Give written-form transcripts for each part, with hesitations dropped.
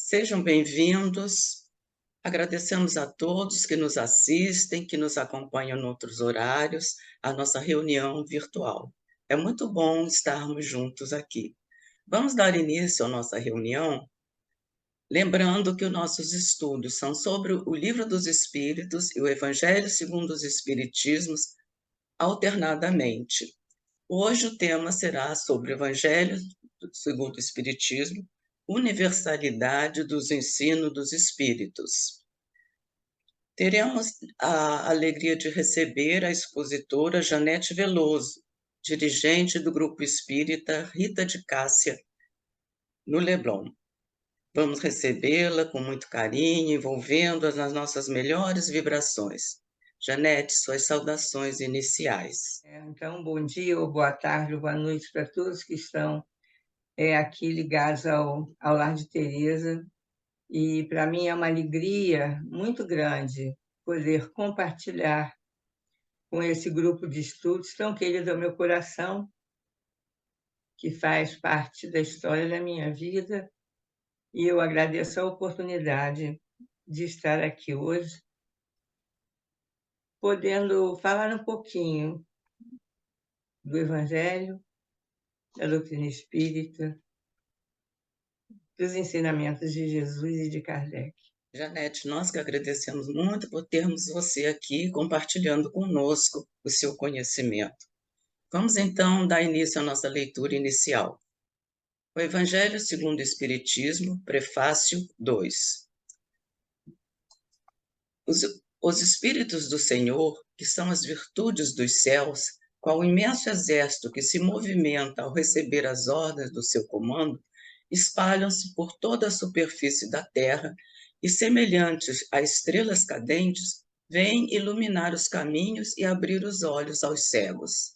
Sejam bem-vindos. Agradecemos a todos que nos assistem, que nos acompanham em outros horários, a nossa reunião virtual. É muito bom estarmos juntos aqui. Vamos dar início à nossa reunião, lembrando que os nossos estudos são sobre o Livro dos Espíritos e o Evangelho segundo os Espiritismos, alternadamente. Hoje o tema será sobre o Evangelho segundo o Espiritismo, universalidade dos ensinos dos Espíritos. Teremos a alegria de receber a expositora Janete Veloso, dirigente do Grupo Espírita Rita de Cássia, no Leblon. Vamos recebê-la com muito carinho, envolvendo-a nas nossas melhores vibrações. Janete, suas saudações iniciais. Então, bom dia, ou boa tarde, ou boa noite para todos que estão aqui ligados ao Lar de Teresa. E para mim é uma alegria muito grande poder compartilhar com esse grupo de estudos tão querido ao meu coração, que faz parte da história da minha vida. E eu agradeço a oportunidade de estar aqui hoje, podendo falar um pouquinho do Evangelho, da doutrina espírita, dos ensinamentos de Jesus e de Kardec. Janete, nós que agradecemos muito por termos você aqui compartilhando conosco o seu conhecimento. Vamos então dar início à nossa leitura inicial. O Evangelho segundo o Espiritismo, Prefácio 2. Os Espíritos do Senhor, que são as virtudes dos céus, qual o imenso exército que se movimenta ao receber as ordens do seu comando, espalham-se por toda a superfície da terra e, semelhantes a estrelas cadentes, vêm iluminar os caminhos e abrir os olhos aos cegos.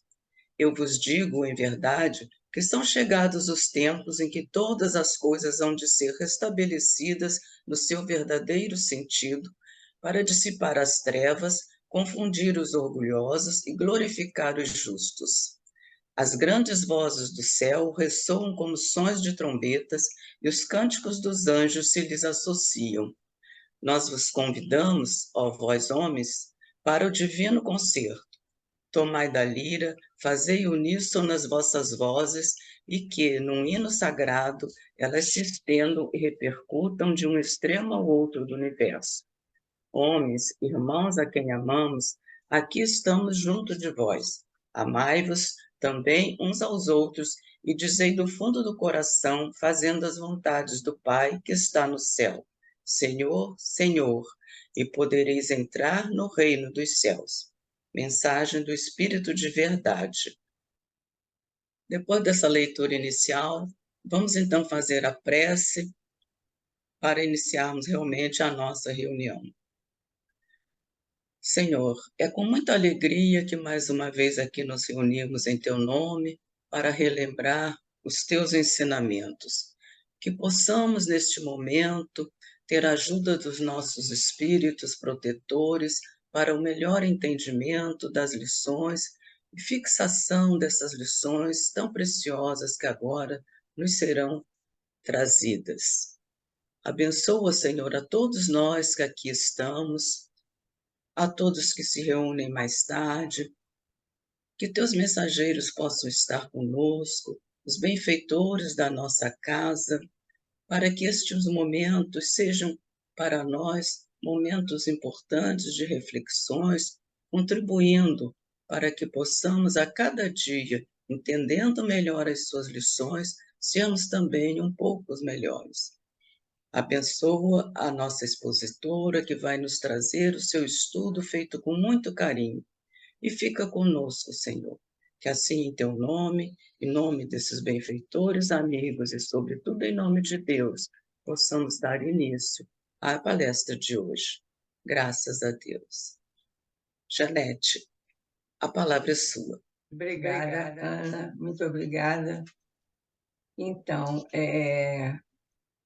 Eu vos digo, em verdade, que são chegados os tempos em que todas as coisas hão de ser restabelecidas no seu verdadeiro sentido, para dissipar as trevas, confundir os orgulhosos e glorificar os justos. As grandes vozes do céu ressoam como sons de trombetas e os cânticos dos anjos se lhes associam. Nós vos convidamos, ó vós homens, para o divino concerto. Tomai da lira, fazei uníssono as vossas vozes, e que, num hino sagrado, elas se estendam e repercutam de um extremo ao outro do universo. Homens, irmãos a quem amamos, aqui estamos junto de vós. Amai-vos também uns aos outros e dizei do fundo do coração, fazendo as vontades do Pai que está no céu. Senhor, Senhor, e podereis entrar no reino dos céus. Mensagem do Espírito de Verdade. Depois dessa leitura inicial, vamos então fazer a prece para iniciarmos realmente a nossa reunião. Senhor, é com muita alegria que mais uma vez aqui nos reunimos em Teu nome para relembrar os Teus ensinamentos. Que possamos, neste momento, ter a ajuda dos nossos espíritos protetores para o melhor entendimento das lições e fixação dessas lições tão preciosas que agora nos serão trazidas. Abençoa, Senhor, a todos nós que aqui estamos, a todos que se reúnem mais tarde, que teus mensageiros possam estar conosco, os benfeitores da nossa casa, para que estes momentos sejam para nós momentos importantes de reflexões, contribuindo para que possamos a cada dia, entendendo melhor as suas lições, sermos também um pouco os melhores. Abençoa a nossa expositora, que vai nos trazer o seu estudo feito com muito carinho. E fica conosco, Senhor, que assim em teu nome, em nome desses benfeitores, amigos e, sobretudo, em nome de Deus, possamos dar início à palestra de hoje. Graças a Deus. Janete, a palavra é sua. Obrigada, Ana, muito obrigada. Então,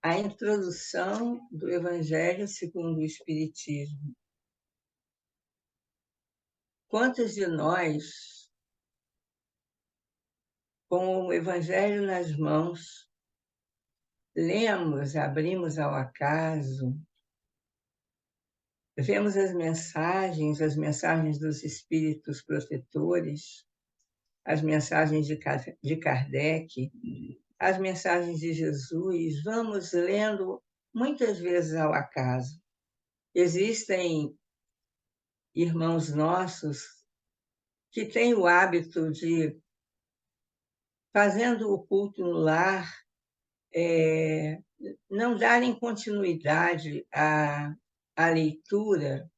a introdução do Evangelho segundo o Espiritismo. Quantos de nós, com o Evangelho nas mãos, lemos, abrimos ao acaso, vemos as mensagens dos espíritos protetores, as mensagens de Kardec, as mensagens de Jesus, vamos lendo muitas vezes ao acaso. Existem irmãos nossos que têm o hábito de, fazendo o culto no lar, não darem continuidade à leitura,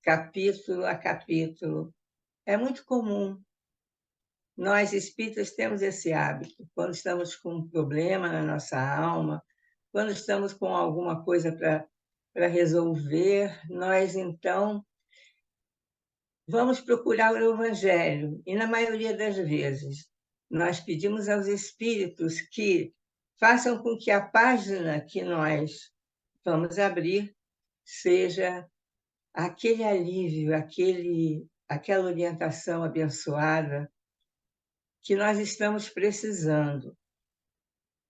capítulo a capítulo. É muito comum. Nós, espíritas, temos esse hábito. Quando estamos com um problema na nossa alma, quando estamos com alguma coisa para resolver, nós, então, vamos procurar o Evangelho. E, na maioria das vezes, nós pedimos aos espíritos que façam com que a página que nós vamos abrir seja aquele alívio, aquela orientação abençoada que nós estamos precisando.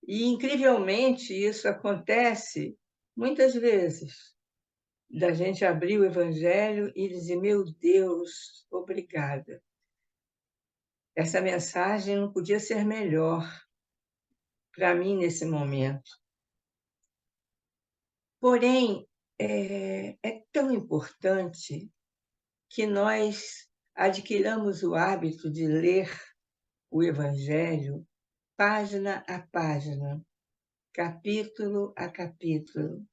E, incrivelmente, isso acontece muitas vezes, da gente abrir o Evangelho e dizer: meu Deus, obrigada. Essa mensagem não podia ser melhor para mim nesse momento. Porém, é tão importante que nós adquiramos o hábito de ler o Evangelho página a página, capítulo a capítulo.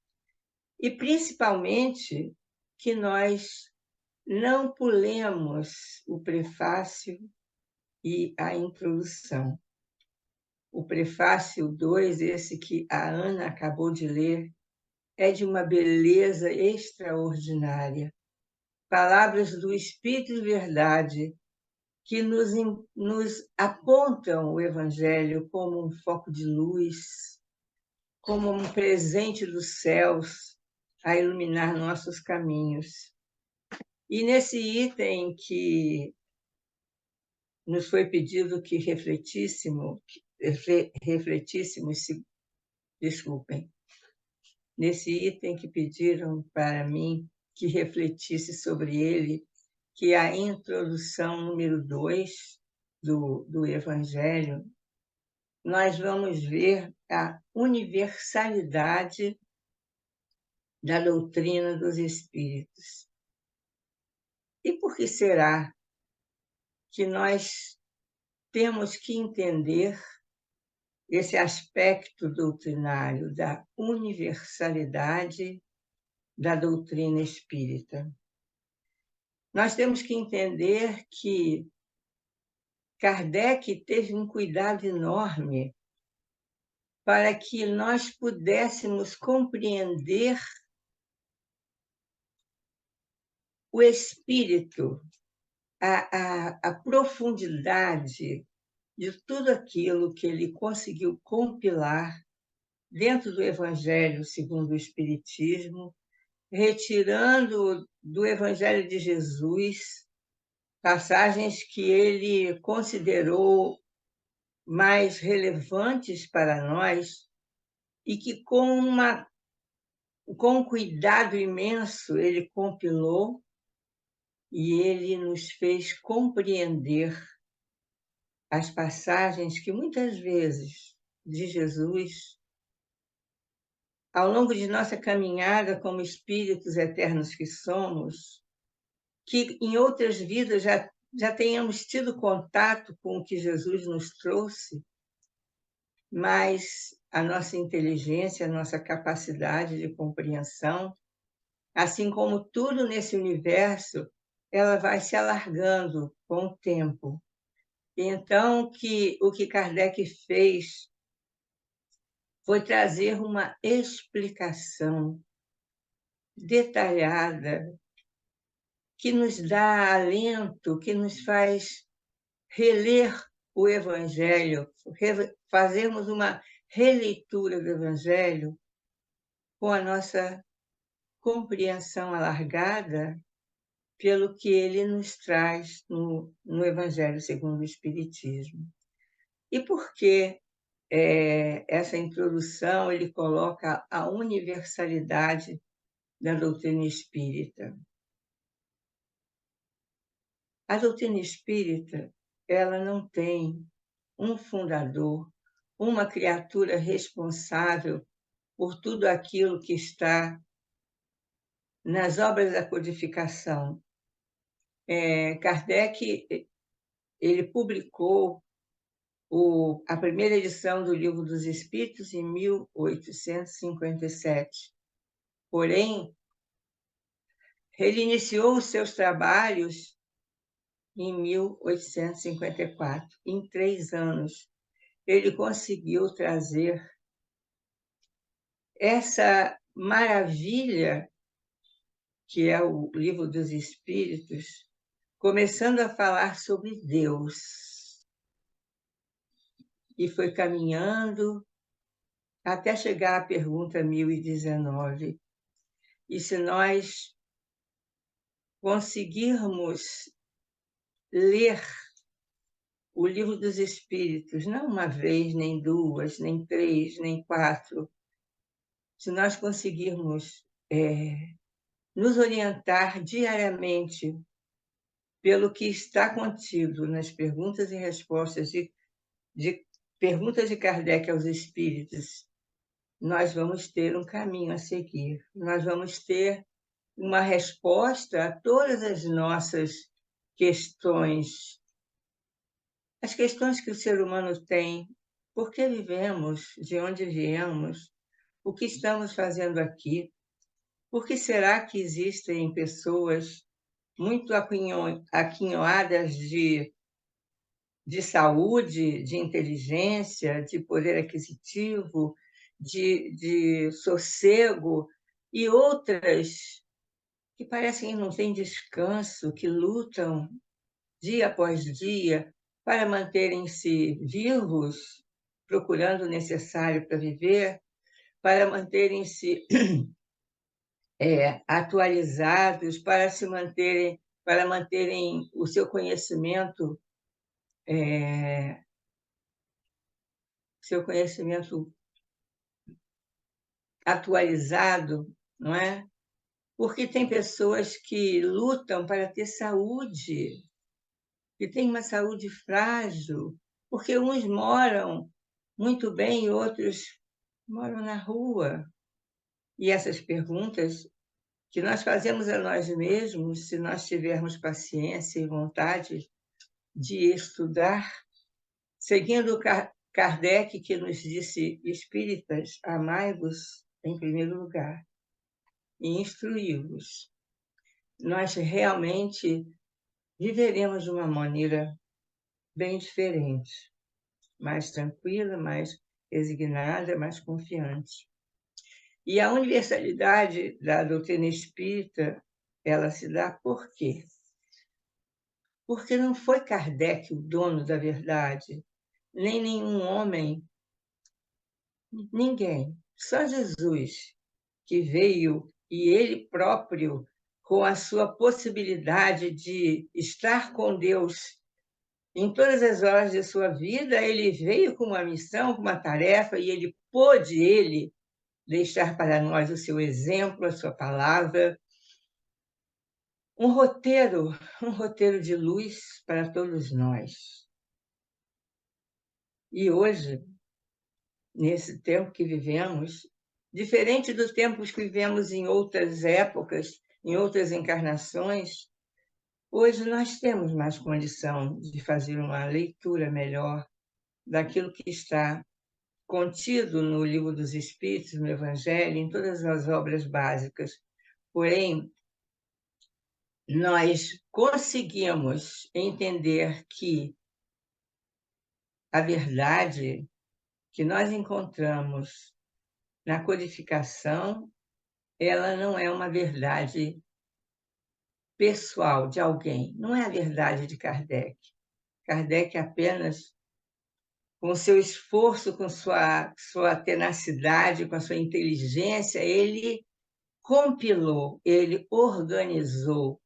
E, principalmente, que nós não pulemos o prefácio e a introdução. O prefácio 2, esse que a Ana acabou de ler, é de uma beleza extraordinária. Palavras do Espírito de Verdade que nos apontam o Evangelho como um foco de luz, como um presente dos céus a iluminar nossos caminhos. E nesse item que nos foi pedido que refletíssemos, desculpem, nesse item que pediram para mim que refletisse sobre ele, que é a introdução número 2 do Evangelho, nós vamos ver a universalidade da doutrina dos Espíritos. E por que será que nós temos que entender esse aspecto doutrinário da universalidade da doutrina espírita? Nós temos que entender que Kardec teve um cuidado enorme para que nós pudéssemos compreender o espírito, a profundidade de tudo aquilo que ele conseguiu compilar dentro do Evangelho segundo o Espiritismo, retirando do Evangelho de Jesus passagens que ele considerou mais relevantes para nós e que, com um cuidado imenso, ele compilou e ele nos fez compreender as passagens que, muitas vezes, de Jesus, ao longo de nossa caminhada como espíritos eternos que somos, que em outras vidas já tenhamos tido contato com o que Jesus nos trouxe, mas a nossa inteligência, a nossa capacidade de compreensão, assim como tudo nesse universo, ela vai se alargando com o tempo. Então, o que Kardec fez foi trazer uma explicação detalhada que nos dá alento, que nos faz reler o Evangelho, fazermos uma releitura do Evangelho com a nossa compreensão alargada pelo que ele nos traz no Evangelho segundo o Espiritismo. E por que essa introdução, ele coloca a universalidade da doutrina espírita. A doutrina espírita, ela não tem um fundador, uma criatura responsável por tudo aquilo que está nas obras da codificação. Kardec, ele publicou a primeira edição do Livro dos Espíritos em 1857. Porém, ele iniciou os seus trabalhos em 1854. Em 3 anos, ele conseguiu trazer essa maravilha que é o Livro dos Espíritos, começando a falar sobre Deus. E foi caminhando até chegar à pergunta 1019. E se nós conseguirmos ler o Livro dos Espíritos, não uma vez, nem duas, nem 3, nem 4, se nós conseguirmos nos orientar diariamente pelo que está contido nas perguntas e respostas de perguntas de Kardec aos espíritos, nós vamos ter um caminho a seguir. Nós vamos ter uma resposta a todas as nossas questões. As questões que o ser humano tem: por que vivemos? De onde viemos? O que estamos fazendo aqui? Por que será que existem pessoas muito aquinhoadas de saúde, de inteligência, de poder aquisitivo, de sossego, e outras que parecem que não têm descanso, que lutam dia após dia para manterem-se vivos, procurando o necessário para viver, para manterem-se atualizados, para manterem o seu conhecimento atualizado, não é? Porque tem pessoas que lutam para ter saúde, que têm uma saúde frágil, porque uns moram muito bem e outros moram na rua. E essas perguntas que nós fazemos a nós mesmos, se nós tivermos paciência e vontade de estudar, seguindo Kardec, que nos disse: espíritas, amai-vos em primeiro lugar e instruí-vos, nós realmente viveremos de uma maneira bem diferente, mais tranquila, mais resignada, mais confiante. E a universalidade da doutrina espírita, ela se dá por quê? Porque não foi Kardec o dono da verdade, nem nenhum homem, ninguém, só Jesus, que veio, e ele próprio, com a sua possibilidade de estar com Deus em todas as horas de sua vida, ele veio com uma missão, com uma tarefa, e ele pôde deixar para nós o seu exemplo, a sua palavra, um roteiro de luz para todos nós. E hoje, nesse tempo que vivemos, diferente dos tempos que vivemos em outras épocas, em outras encarnações, hoje nós temos mais condição de fazer uma leitura melhor daquilo que está contido no Livro dos Espíritos, no Evangelho, em todas as obras básicas. Porém, nós conseguimos entender que a verdade que nós encontramos na codificação, ela não é uma verdade pessoal de alguém, não é a verdade de Kardec. Kardec apenas, com seu esforço, com sua tenacidade, com a sua inteligência, ele compilou, ele organizou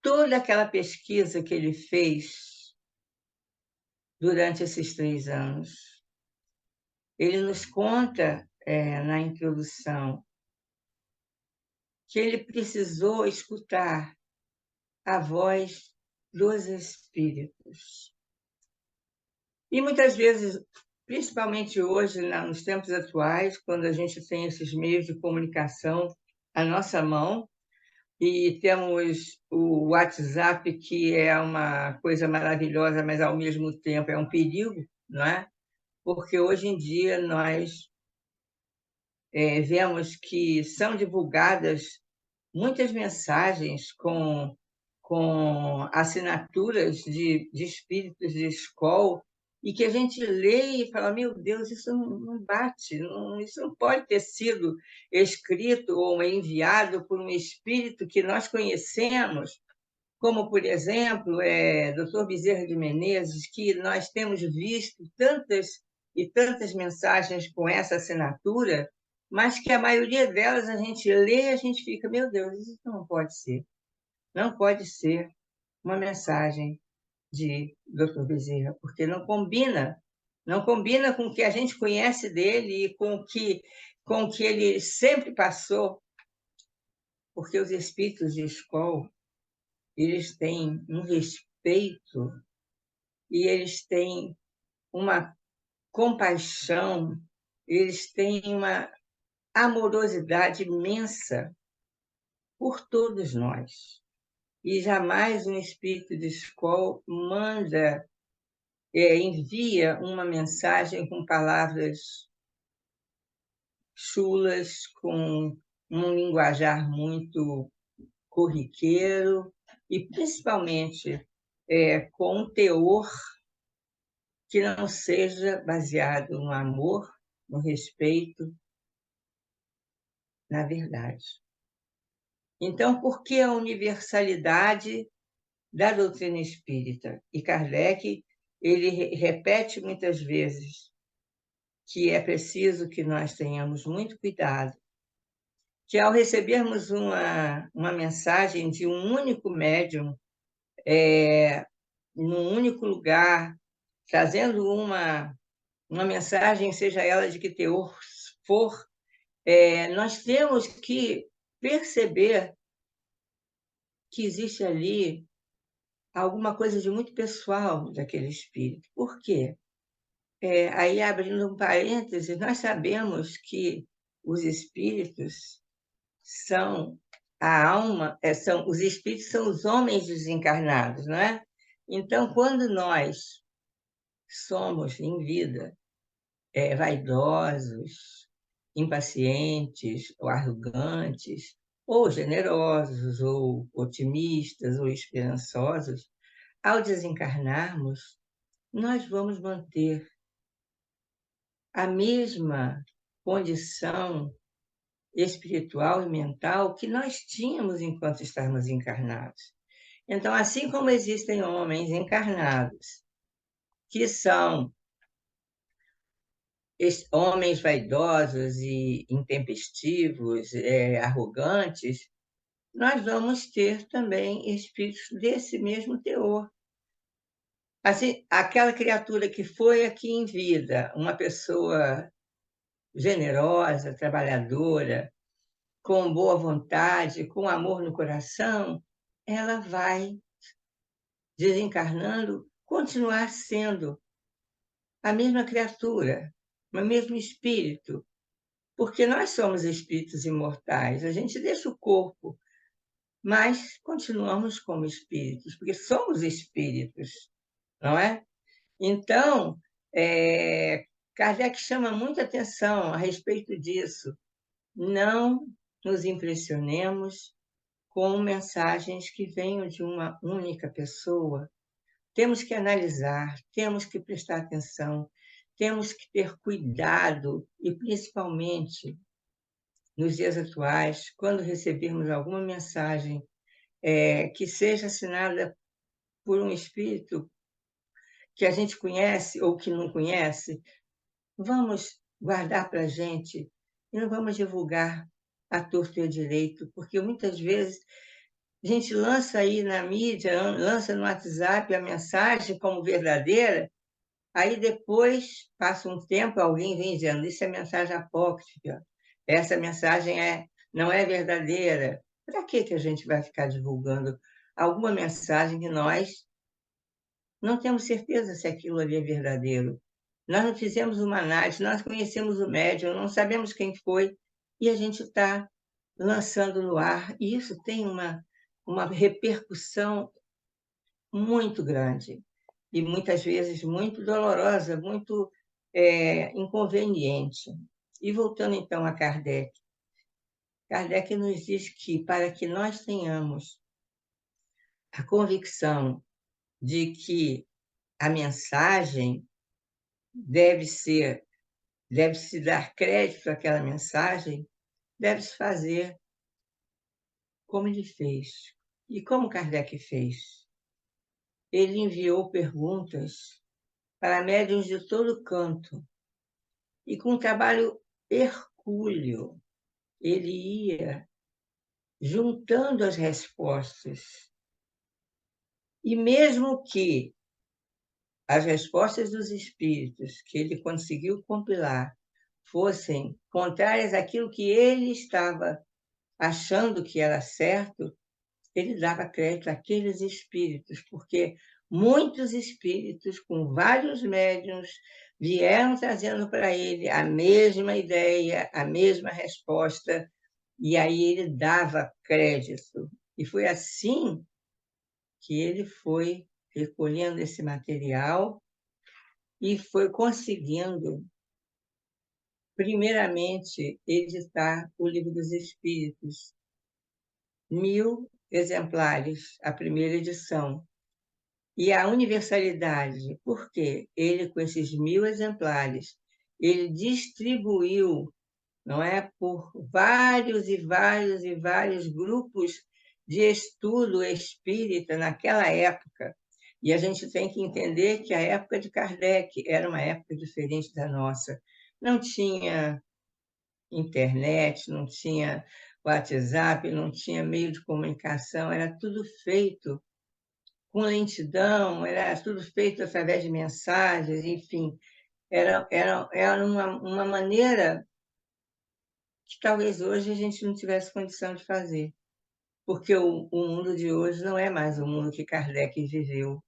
toda aquela pesquisa que ele fez durante esses 3 anos. Ele nos conta, na introdução, que ele precisou escutar a voz dos espíritos. E muitas vezes, principalmente hoje, nos tempos atuais, quando a gente tem esses meios de comunicação à nossa mão, e temos o WhatsApp, que é uma coisa maravilhosa, mas ao mesmo tempo é um perigo, não é? Porque hoje em dia nós vemos que são divulgadas muitas mensagens com assinaturas de espíritos de escola, e que a gente lê e fala, meu Deus, isso não bate, isso não pode ter sido escrito ou enviado por um espírito que nós conhecemos, como, por exemplo, Dr. Bezerra de Menezes, que nós temos visto tantas e tantas mensagens com essa assinatura, mas que a maioria delas a gente lê e a gente fica, meu Deus, isso não pode ser. Não pode ser uma mensagem de Dr. Bezerra, porque não combina com o que a gente conhece dele e com o que ele sempre passou, porque os espíritos de escola, eles têm um respeito e eles têm uma compaixão, eles têm uma amorosidade imensa por todos nós. E jamais um espírito de escola envia uma mensagem com palavras chulas, com um linguajar muito corriqueiro e, principalmente, com um teor que não seja baseado no amor, no respeito, na verdade. Então, por que a universalidade da doutrina espírita? E Kardec, ele repete muitas vezes que é preciso que nós tenhamos muito cuidado, que ao recebermos uma mensagem de um único médium, num único lugar, trazendo uma mensagem, seja ela de que teor for, nós temos que perceber que existe ali alguma coisa de muito pessoal daquele espírito. Por quê? Aí, abrindo um parêntese, nós sabemos que os espíritos são a alma, os espíritos são os homens desencarnados, não é? Então, quando nós somos, em vida, vaidosos, impacientes, ou arrogantes, ou generosos, ou otimistas, ou esperançosos, ao desencarnarmos, nós vamos manter a mesma condição espiritual e mental que nós tínhamos enquanto estávamos encarnados. Então, assim como existem homens encarnados que são homens vaidosos e intempestivos, arrogantes, nós vamos ter também espíritos desse mesmo teor. Assim, aquela criatura que foi aqui em vida, uma pessoa generosa, trabalhadora, com boa vontade, com amor no coração, ela vai, desencarnando, continuar sendo a mesma criatura, o mesmo espírito, porque nós somos espíritos imortais, a gente deixa o corpo, mas continuamos como espíritos, porque somos espíritos, não é? Então, Kardec chama muita atenção a respeito disso. Não nos impressionemos com mensagens que venham de uma única pessoa. Temos que analisar, temos que prestar atenção, temos que ter cuidado e, principalmente, nos dias atuais, quando recebermos alguma mensagem que seja assinada por um espírito que a gente conhece ou que não conhece, vamos guardar para a gente e não vamos divulgar à torto e à direito, porque muitas vezes a gente lança aí na mídia, lança no WhatsApp a mensagem como verdadeira, Aí depois, passa um tempo, alguém vem dizendo, isso é mensagem apócrifa, essa mensagem não é verdadeira. Para que a gente vai ficar divulgando alguma mensagem que nós não temos certeza se aquilo ali é verdadeiro? Nós não fizemos uma análise, nós conhecemos o médium, não sabemos quem foi, e a gente está lançando no ar, e isso tem uma repercussão muito grande e muitas vezes muito dolorosa, muito inconveniente. E voltando então a Kardec, Kardec nos diz que para que nós tenhamos a convicção de que a mensagem deve ser, deve-se dar crédito àquela mensagem, deve-se fazer como ele fez. E como Kardec fez? Ele enviou perguntas para médiuns de todo canto, e com um trabalho hercúleo, ele ia juntando as respostas. E mesmo que as respostas dos espíritos que ele conseguiu compilar fossem contrárias àquilo que ele estava achando que era certo, ele dava crédito àqueles espíritos, porque muitos espíritos, com vários médiuns, vieram trazendo para ele a mesma ideia, a mesma resposta, e aí ele dava crédito. E foi assim que ele foi recolhendo esse material e foi conseguindo, primeiramente, editar o Livro dos Espíritos, 1.000 exemplares, a primeira edição. E a universalidade, porque ele, com esses 1.000 exemplares, ele distribuiu, não é, por vários e vários e vários grupos de estudo espírita naquela época. E a gente tem que entender que a época de Kardec era uma época diferente da nossa. Não tinha internet, não tinha WhatsApp, não tinha meio de comunicação, era tudo feito com lentidão, era tudo feito através de mensagens, enfim, era uma maneira que talvez hoje a gente não tivesse condição de fazer, porque o mundo de hoje não é mais o mundo que Kardec viveu.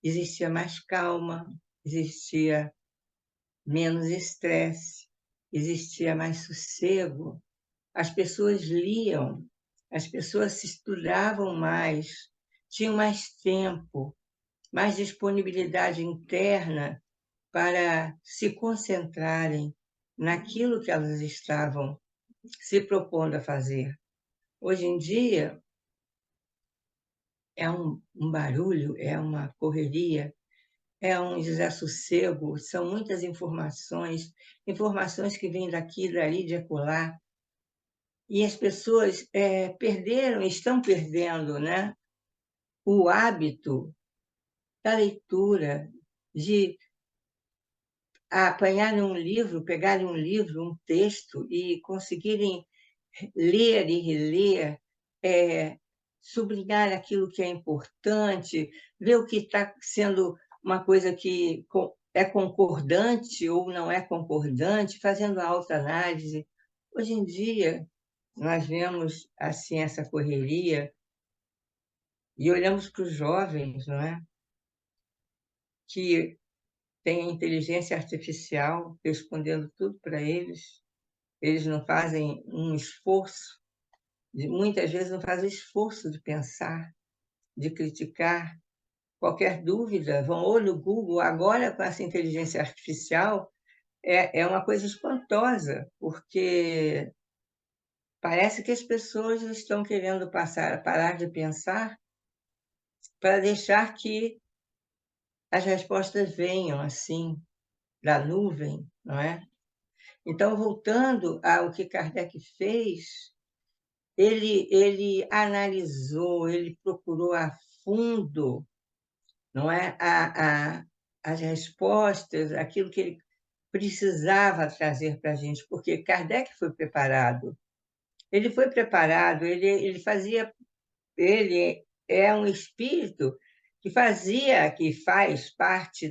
Existia mais calma, existia menos estresse, existia mais sossego, as pessoas liam, as pessoas se estudavam mais, tinham mais tempo, mais disponibilidade interna para se concentrarem naquilo que elas estavam se propondo a fazer. Hoje em dia, é um barulho, é uma correria, é um desassossego, são muitas informações, informações que vêm daqui, dali, de acolá, e as pessoas perderam, estão perdendo, né, o hábito da leitura, de apanharem um livro, pegarem um livro, um texto e conseguirem ler e reler, sublinhar aquilo que é importante, ver o que está sendo uma coisa que é concordante ou não é concordante, fazendo a autoanálise. Hoje em dia, nós vemos assim essa correria e olhamos para os jovens, não é? Que tem a inteligência artificial respondendo tudo para eles. Eles não fazem um esforço, muitas vezes não fazem esforço de pensar, de criticar. Qualquer dúvida, vão ou no Google. Agora, com essa inteligência artificial, é uma coisa espantosa, porque parece que as pessoas estão querendo parar de pensar para deixar que as respostas venham assim, da nuvem, não é? Então, voltando ao que Kardec fez, ele analisou, ele procurou a fundo, não é, as respostas, aquilo que ele precisava trazer para a gente, porque Kardec foi preparado. Ele foi preparado, ele é um espírito que faz parte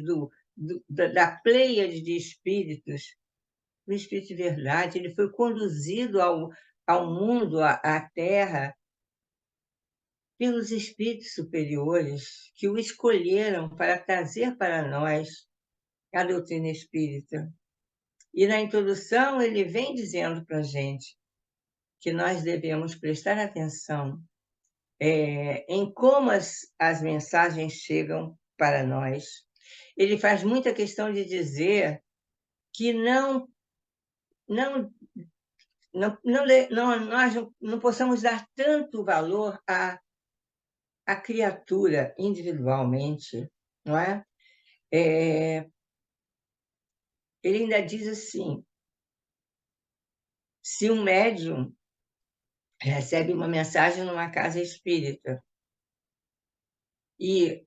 da pleiade de espíritos, o Espírito de verdade, ele foi conduzido ao mundo, à Terra, pelos espíritos superiores que o escolheram para trazer para nós a doutrina espírita. E na introdução ele vem dizendo para a gente que nós devemos prestar atenção em como as mensagens chegam para nós. Ele faz muita questão de dizer que não, nós não possamos dar tanto valor à criatura individualmente, não é? Ele ainda diz assim: se um médium recebe uma mensagem numa casa espírita e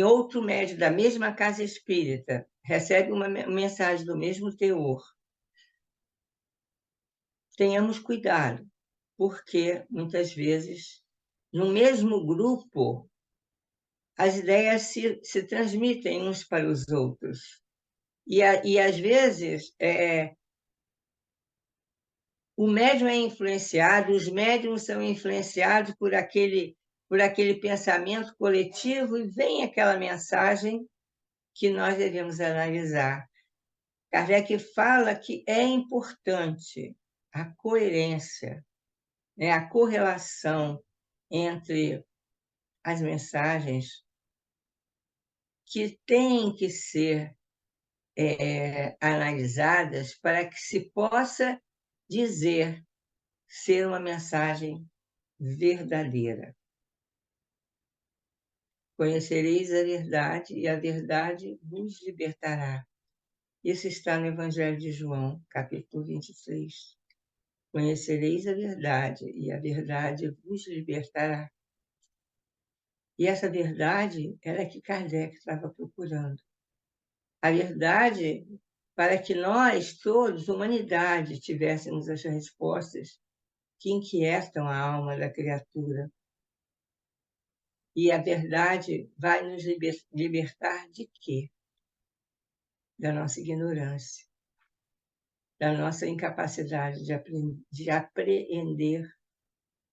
outro médium da mesma casa espírita recebe uma mensagem do mesmo teor, tenhamos cuidado, porque muitas vezes, no mesmo grupo, as ideias se transmitem uns para os outros. E às vezes, o médium é influenciado, os médiums são influenciados por aquele pensamento coletivo e vem aquela mensagem que nós devemos analisar. Kardec fala que é importante a coerência, né, a correlação entre as mensagens que têm que ser analisadas para que se possa dizer ser uma mensagem verdadeira. Conhecereis a verdade e a verdade vos libertará. Isso está no Evangelho de João, capítulo 23. Conhecereis a verdade e a verdade vos libertará. E essa verdade era a que Kardec estava procurando. A verdade para que nós todos, humanidade, tivéssemos as respostas que inquietam a alma da criatura. E a verdade vai nos libertar de quê? Da nossa ignorância, da nossa incapacidade de apreender,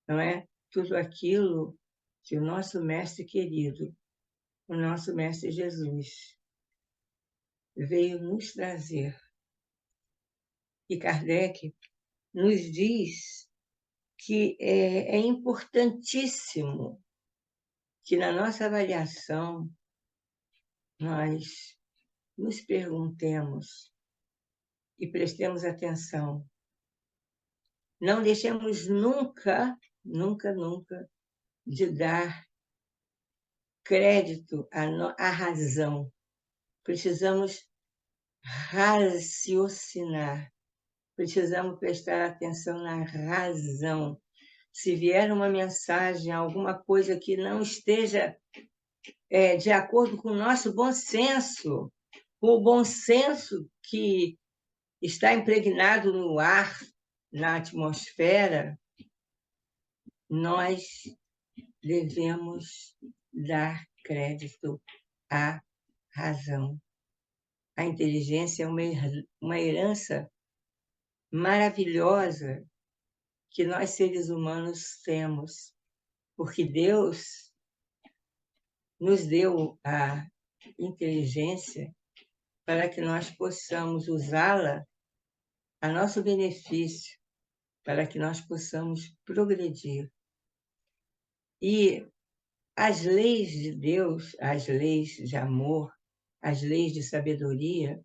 não é? Tudo aquilo que o nosso mestre querido, o nosso mestre Jesus, veio nos trazer. E Kardec nos diz que é importantíssimo que na nossa avaliação nós nos perguntemos e prestemos atenção. Não deixemos nunca, nunca, nunca de dar crédito à razão. Precisamos raciocinar, precisamos prestar atenção na razão. Se vier uma mensagem, alguma coisa que não esteja de acordo com o nosso bom senso, com o bom senso que está impregnado no ar, na atmosfera, nós devemos dar crédito à razão. A inteligência é uma herança maravilhosa que nós, seres humanos, temos, porque Deus nos deu a inteligência para que nós possamos usá-la a nosso benefício, para que nós possamos progredir. E as leis de Deus, as leis de amor, as leis de sabedoria,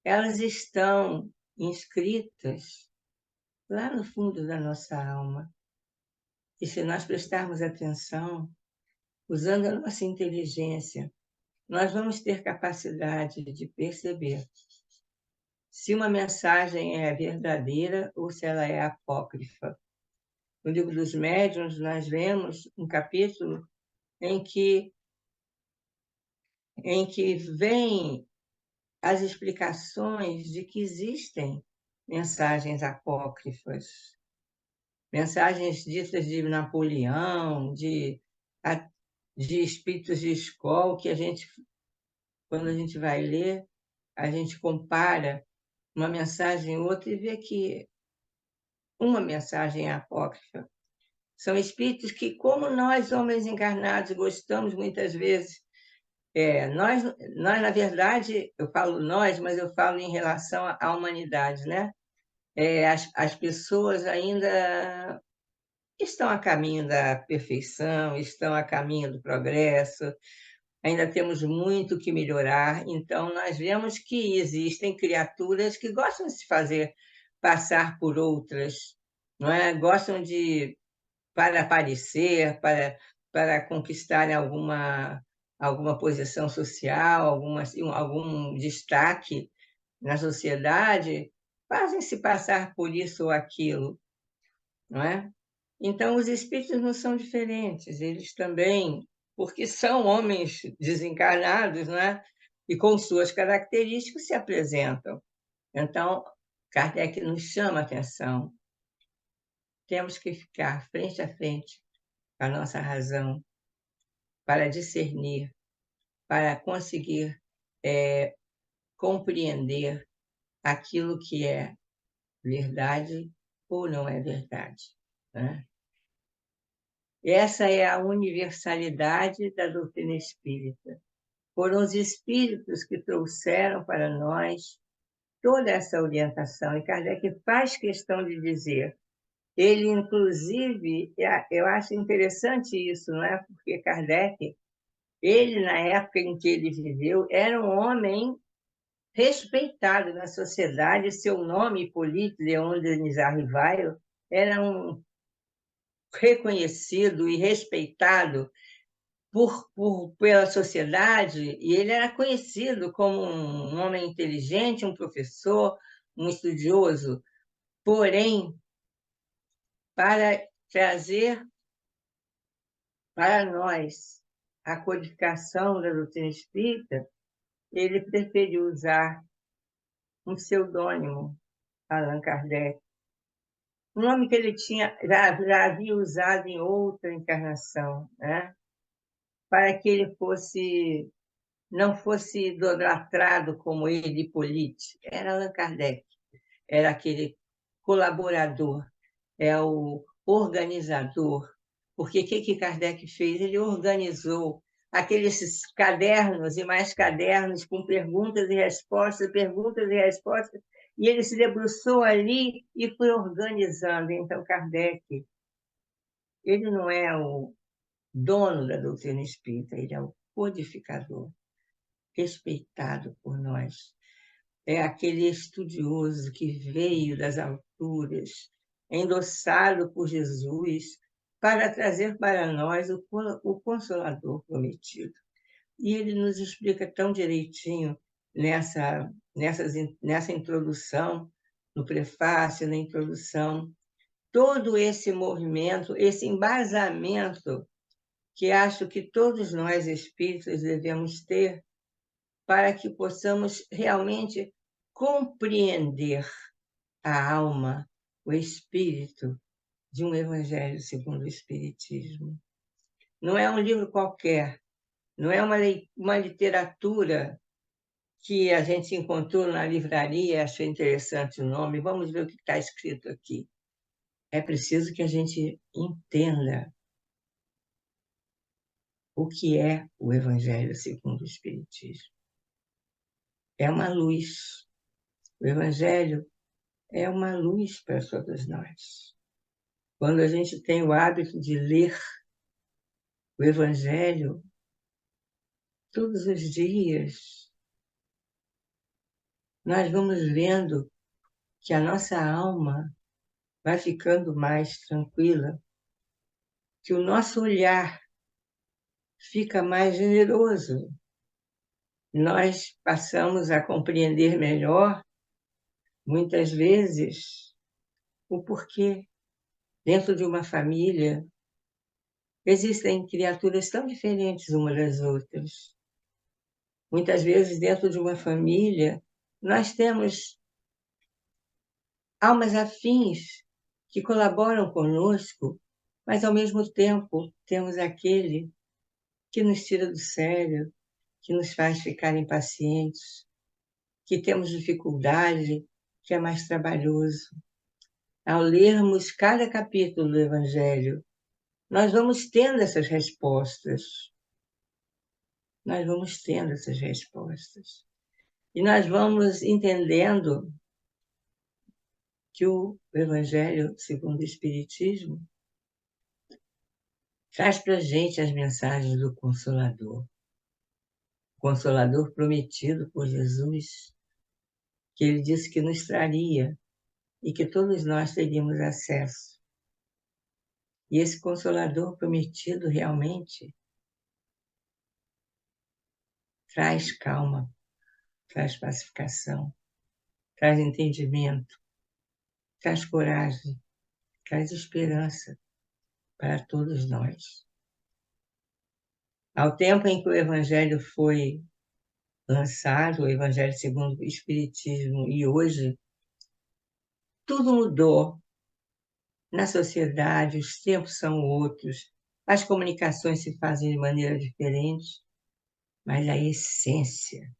elas estão inscritas lá no fundo da nossa alma. E se nós prestarmos atenção, usando a nossa inteligência, nós vamos ter capacidade de perceber se uma mensagem é verdadeira ou se ela é apócrifa. No Livro dos Médiuns, nós vemos um capítulo em que vem as explicações de que existem mensagens apócrifas, mensagens ditas de Napoleão, de espíritos de escola, que a gente quando a gente vai ler, a gente compara uma mensagem e outra e vê que uma mensagem é apócrifa. São espíritos que, como nós, homens encarnados, gostamos muitas vezes. Nós, na verdade, eu falo nós, mas eu falo em relação à humanidade, né? As pessoas ainda estão a caminho da perfeição, estão a caminho do progresso, ainda temos muito que melhorar. Então, nós vemos que existem criaturas que gostam de se fazer passar por outras, não é? Gostam de para aparecer, para conquistar alguma posição social, algum destaque na sociedade, fazem-se passar por isso ou aquilo, não é? Então, os espíritos não são diferentes, eles também, porque são homens desencarnados, não é? E com suas características se apresentam. Então, Kardec nos chama a atenção. Temos que ficar frente a frente com a nossa razão para discernir, para conseguir compreender aquilo que é verdade ou não é verdade, né? Essa é a universalidade da doutrina espírita. Foram os espíritos que trouxeram para nós toda essa orientação, e Kardec faz questão de dizer. Ele, inclusive, eu acho interessante isso, não é? Porque Kardec, ele, na época em que ele viveu, era um homem respeitado na sociedade. Seu nome, Hippolyte Léon Denis Arrivaille, era um reconhecido e respeitado pela sociedade, e ele era conhecido como um homem inteligente, um professor, um estudioso. Porém, para trazer para nós a codificação da doutrina espírita, ele preferiu usar um pseudônimo, Allan Kardec, um nome que ele já havia usado em outra encarnação, né? Para que ele não fosse idolatrado como ele, Hippolyte. Era Allan Kardec, era aquele colaborador, é o organizador. Porque o que Kardec fez? Ele organizou aqueles cadernos e mais cadernos com perguntas e respostas, e ele se debruçou ali e foi organizando. Então, Kardec, ele não é o dono da doutrina espírita, ele é o codificador, respeitado por nós. É aquele estudioso que veio das alturas, endossado por Jesus, para trazer para nós o Consolador prometido. E ele nos explica tão direitinho nessa introdução, no prefácio, na introdução, todo esse movimento, esse embasamento que acho que todos nós espíritos devemos ter para que possamos realmente compreender a alma, o espírito de um Evangelho segundo o Espiritismo. Não é um livro qualquer, não é uma literatura que a gente encontrou na livraria, achei interessante o nome, vamos ver o que está escrito aqui. É preciso que a gente entenda o que é o Evangelho segundo o Espiritismo. É uma luz. O Evangelho é uma luz para todos nós. Quando a gente tem o hábito de ler o Evangelho todos os dias, nós vamos vendo que a nossa alma vai ficando mais tranquila, que o nosso olhar fica mais generoso. Nós passamos a compreender melhor, muitas vezes, o porquê. Dentro de uma família, existem criaturas tão diferentes umas das outras. Muitas vezes, dentro de uma família, nós temos almas afins que colaboram conosco, mas, ao mesmo tempo, temos aquele que nos tira do sério, que nos faz ficar impacientes, que temos dificuldade, que é mais trabalhoso. Ao lermos cada capítulo do Evangelho, nós vamos tendo essas respostas. Nós vamos tendo essas respostas. E nós vamos entendendo que o Evangelho, segundo o Espiritismo, traz para a gente as mensagens do Consolador. O Consolador prometido por Jesus, que ele disse que nos traria e que todos nós teríamos acesso. E esse Consolador prometido realmente traz calma, traz pacificação, traz entendimento, traz coragem, traz esperança para todos nós. Ao tempo em que o Evangelho foi lançado, o Evangelho segundo o Espiritismo, e hoje, tudo mudou na sociedade, os tempos são outros, as comunicações se fazem de maneira diferente, mas a essência,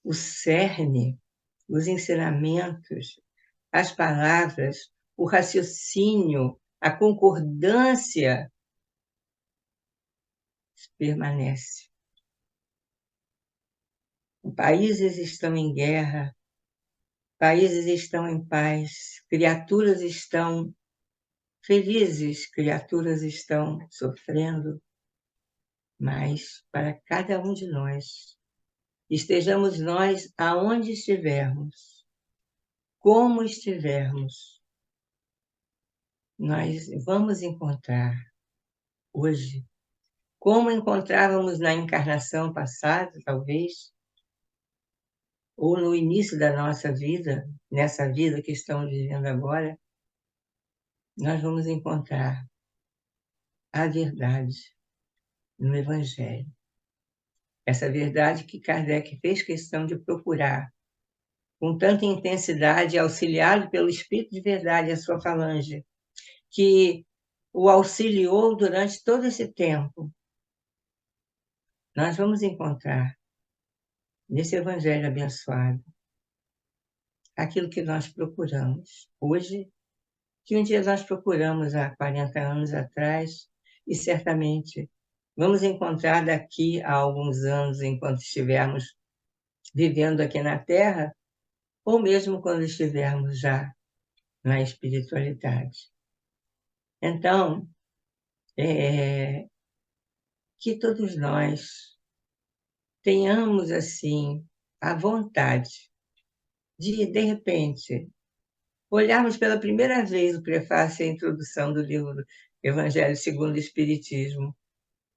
o cerne, os ensinamentos, as palavras, o raciocínio, a concordância permanece. Países estão em guerra, países estão em paz, criaturas estão felizes, criaturas estão sofrendo, mas para cada um de nós, estejamos nós aonde estivermos, como estivermos, nós vamos encontrar hoje, como encontrávamos na encarnação passada, talvez, ou no início da nossa vida, nessa vida que estamos vivendo agora, nós vamos encontrar a verdade no Evangelho. Essa verdade que Kardec fez questão de procurar com tanta intensidade, auxiliado pelo Espírito de Verdade, a sua falange, que o auxiliou durante todo esse tempo. Nós vamos encontrar nesse Evangelho abençoado aquilo que nós procuramos hoje, que um dia nós procuramos há 40 anos atrás, e certamente vamos encontrar daqui a alguns anos, enquanto estivermos vivendo aqui na Terra, ou mesmo quando estivermos já na espiritualidade. Então, que todos nós tenhamos, assim, a vontade de repente, olharmos pela primeira vez o prefácio e a introdução do livro Evangelho segundo o Espiritismo.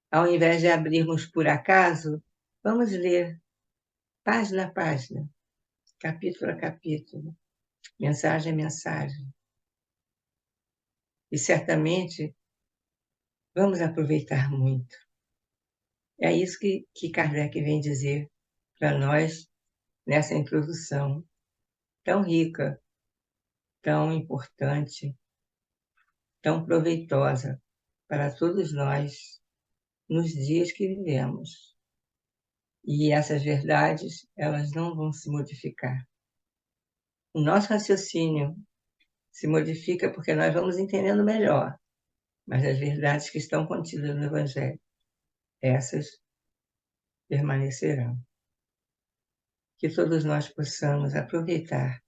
Ao invés de abrirmos por acaso, vamos ler página a página, capítulo a capítulo, mensagem a mensagem. E certamente vamos aproveitar muito. É isso que Kardec vem dizer para nós nessa introdução tão rica, tão importante, tão proveitosa para todos nós nos dias que vivemos. E essas verdades, elas não vão se modificar. O nosso raciocínio se modifica porque nós vamos entendendo melhor, mas as verdades que estão contidas no Evangelho, essas permanecerão. Que todos nós possamos aproveitar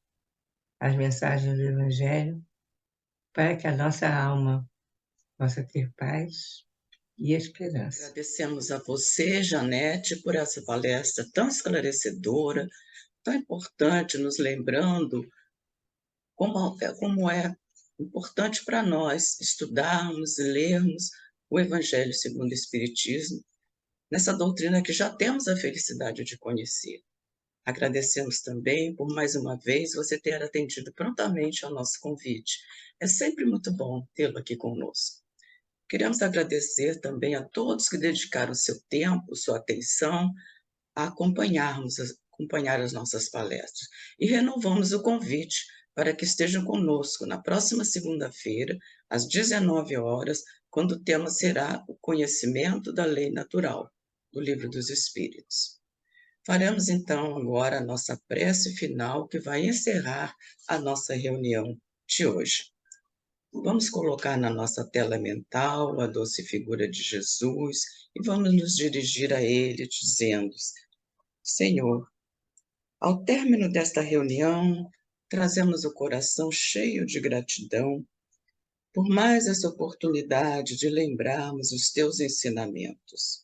as mensagens do Evangelho para que a nossa alma possa ter paz e esperança. Agradecemos a você, Janete, por essa palestra tão esclarecedora, tão importante, nos lembrando como é importante para nós estudarmos e lermos o Evangelho segundo o Espiritismo, nessa doutrina que já temos a felicidade de conhecer. Agradecemos também por mais uma vez você ter atendido prontamente ao nosso convite. É sempre muito bom tê-lo aqui conosco. Queremos agradecer também a todos que dedicaram seu tempo, sua atenção a acompanhar as nossas palestras. E renovamos o convite para que estejam conosco na próxima segunda-feira, às 19 horas, quando o tema será o conhecimento da lei natural. do Livro dos Espíritos. Faremos então agora a nossa prece final, que vai encerrar a nossa reunião de hoje. Vamos colocar na nossa tela mental a doce figura de Jesus e vamos nos dirigir a Ele dizendo: Senhor, ao término desta reunião, trazemos o coração cheio de gratidão por mais essa oportunidade de lembrarmos os teus ensinamentos.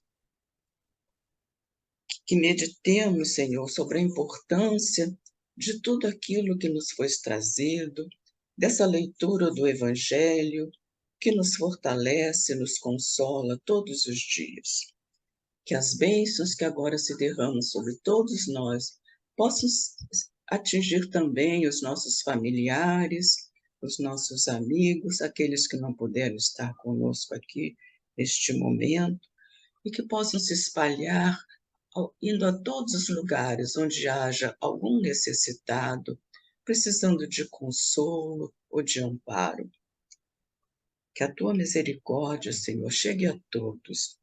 Que meditemos, Senhor, sobre a importância de tudo aquilo que nos foi trazido, dessa leitura do Evangelho, que nos fortalece, nos consola todos os dias. Que as bênçãos que agora se derramam sobre todos nós possam atingir também os nossos familiares, os nossos amigos, aqueles que não puderam estar conosco aqui neste momento, e que possam se espalhar, indo a todos os lugares onde haja algum necessitado, precisando de consolo ou de amparo. Que a tua misericórdia, Senhor, chegue a todos.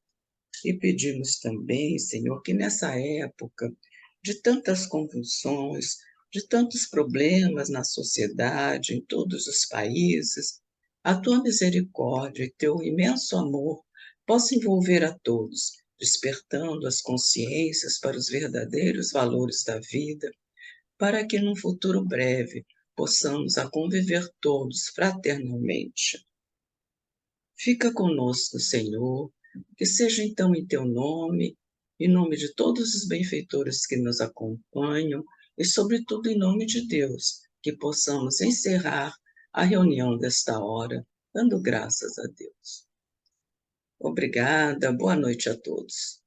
E pedimos também, Senhor, que nessa época de tantas convulsões, de tantos problemas na sociedade, em todos os países, a tua misericórdia e teu imenso amor possam envolver a todos, despertando as consciências para os verdadeiros valores da vida, para que num futuro breve possamos a conviver todos fraternalmente. Fica conosco, Senhor, que seja então em teu nome, em nome de todos os benfeitores que nos acompanham e, sobretudo, em nome de Deus, que possamos encerrar a reunião desta hora, dando graças a Deus. Obrigada, boa noite a todos.